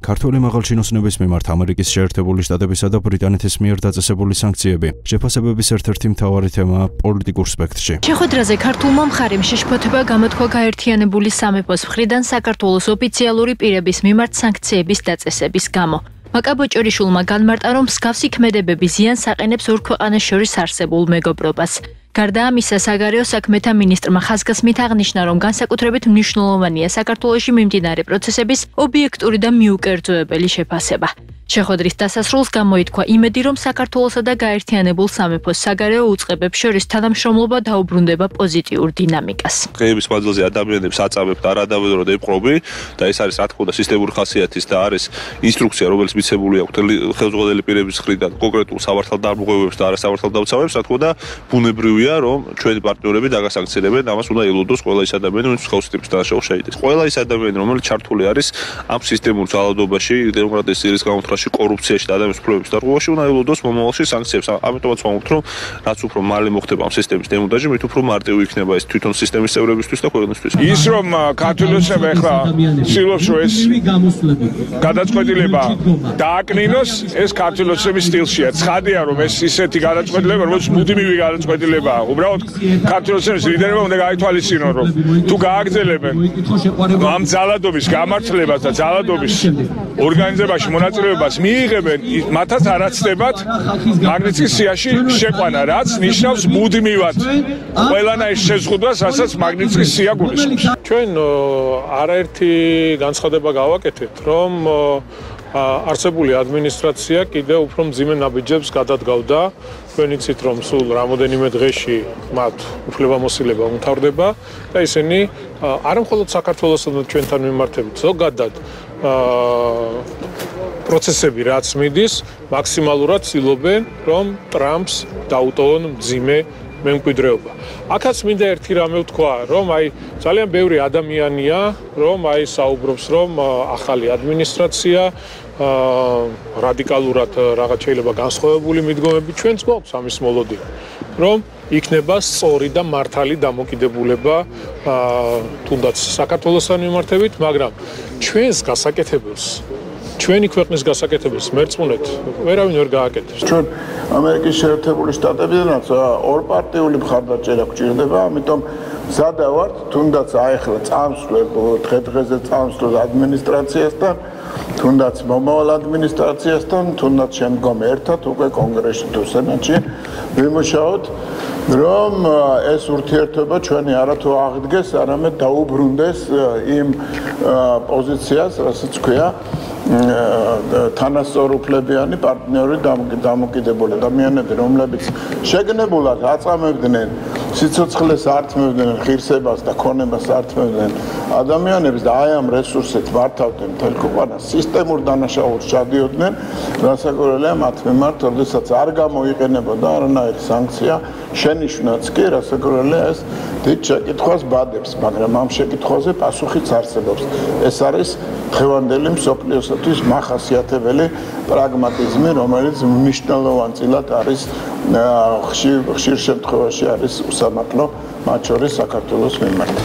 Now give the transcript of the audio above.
ქართული მაღალჩინოსნების მიმართ ამერიკის შეერთებული შტატებისა და ბრიტანეთის მიერ დაწესებული სანქციები. შეფასებების ერთ-ერთი მთავარი თემაა პოლიტიკურ სპექტრში. შეხვედრაზე ქართულმა მხარემ შეშფოთება გამოთქვა გაერთიანებული სამეფოს მხრიდან საქართველოს ოფიციალური პირების მიმართ სანქციების დაწესების გამო. მაკაბოჭორიშვილმა განმარტა, რომ მსგავსი ქმედებები ზიანს აყენებს ორ ქვეყანას შორის არსებულ მეგობრობას. გარდა ამისა, საგარეო საქმეთა მინისტრმა ხაზგასმით აღნიშნა, რომ განსაკუთრებით მნიშვნელოვანია საქართველოში მიმდინარე პროცესების ობიექტური და მიუკერძოებელი შეფასება. შეხვედრის დასასრულს გამოითქვა იმედი, რომ საქართველოსა და გაერთიანებულ სამეფოს საგარეო უწყებებს შორის თანამშრომლობა დაუბრუნდება პოზიტიურ დინამიკას. დღეების მანძილზე ადამიანებს აწამებთ არადავედროდ ეპყრობი და ეს არის რა თქმა უნდა სისტემური ხასიათის და არის ინსტრუქცია, რომელიც მიცემული აქვს ხელმძღვანელი პირების მხრიდან კონკრეტულ სამართალდამცავებს და არასამართალდამცავებს, რა თქმა უნდა, ბუნებრივია, რომ ჩვენი პარტნიორები დაგასანქცირებენ, ამას უნდა ელოდოს ყველა ის ადამიანი, ვინც მსგავსი ტიპის დანაშაულს შეიტანს. ყველა ის ადამიანი, რომელიც ჩართული არის ამ სისტემურ ძალადობაში, დემოკრატიის ძირის გამოთხრაში, კორუფციაში და ადამიანის უფლებების დარღვევაში, უნდა ელოდოს მომავალში სანქციებს. ამიტომაც ვამბობთ, რომ რაც უფრო მალე მოხდება ამ სისტემის დემონტაჟი, მით უფრო მარტივი იქნება ეს თვითონ სისტემის წევრებისთვის და ქვეყნისთვის. ის რომ ქართველებმა ახლა ცდილობს, რომ ეს გადაწყვეტილება დააკნინოს, ეს ქართველების სტილშია. ცხადია, რომ ეს ისეთი გადაწყვეტილება, როგორც მუდმივი გადაწყვეტილებაა. უბრალოდ ქართველების ლიდერებმა უნდა გაითვალისწინონ, რომ თუ გააგრძელებენ ამ ძალადობის გამართლებას და ძალადობის ორგანიზებაში მონაწილეობას მიიღებენ, მათაც არ აცდებათ მაგნიტსკის სიაში შეყვანა, რაც ნიშნავს მუდმივად ყველანაირ შეზღუდვას, რასაც მაგნიტსკის სია გულისხმობს. ჩვენ არაერთი განცხადება გავაკეთებთ, რომ არსებული ადმინისტრაცია კიდევ უფრო მძიმე ნაბიჯებს გადადგავდა. თქვენ იცით, რომ სულ რამოდენიმე დღეში მათ უფლებამოსილება უმთავრდება და ისინი არა მხოლოდ საქართველოსთან და ჩვენთან მიმართებით, ზოგადად პროცესები რაც მიდის, მაქსიმალურად ცდილობენ, რომ ტრამპს დაუტოვონ მძიმე მემკვიდრეობა. აქაც მინდა ერთი რამე ვთქვა, რომ ძალიან ბევრი ადამიანია, რომ საუბრობს, რომ ახალი ადმინისტრაცია რადიკალურად რაღაც შეიძლება განსხვავებული მიდგომები ჩვენც გვაქვს ამის მოლოდინი, რომ იქნება სწორი და მართალი დამოკიდებულება თუნდაც საქართველოსთან მიმართებით, მაგრამ ჩვენს გასაკეთებელს ჩვენი ქვეყნის გასაკეთებელს მერწმუნეთ ვერავინ ვერ გააკეთებს. ჩვენ ამერიკის შეერთებული შტატებიდანაც ორპარტიული მხარდაჭერა გვჭირდება, ამიტომ მზადა ვართ თუნდაც ახლა წამსვლელ დღე-დღეზე წამსვლელ ადმინისტრაციასთან, თუნდაც მომავალ ადმინისტრაციასთან, თუნდაც შემდგომ ერთად უკვე კონგრესში თუ სენატში ვიმუშაოთ, რომ ეს ურთიერთობა ჩვენი არათუ აღდგეს, არამედ დაუბრუნდეს იმ პოზიციას, რასაც ქვია თანასწორუფლებიანი პარტნიორი დამოკიდებული ადამიანები, რომლებიც შეგნებულად აწამებდნენ სიცოცხლეს ართმევდნენ, ღირსებას და ქონებას ართმევდნენ ადამიანებს და აი ამ რესურსით მართავდნენ მთელ ქვეყანას, სისტემურ დანაშაულს ჩადიოდნენ, რასაკვირველია მათ მიმართ, როდესაც არ გამოიყენებოდა არანაირი სანქცია, შენიშვნაც კი, რასაკვირველია ეს დიდ შეკითხვას ბადებს, მაგრამ ამ შეკითხვაზე პასუხიც არსებობს. ეს არის დღევანდელი მსოფლიოსათვის მახასიათებელი პრაგმატიზმი, რომელიც მნიშვნელოვანწილად არის ხშირ შემთხვევაში არის უსამართლო, მათ შორის საქართველოს მიმართ.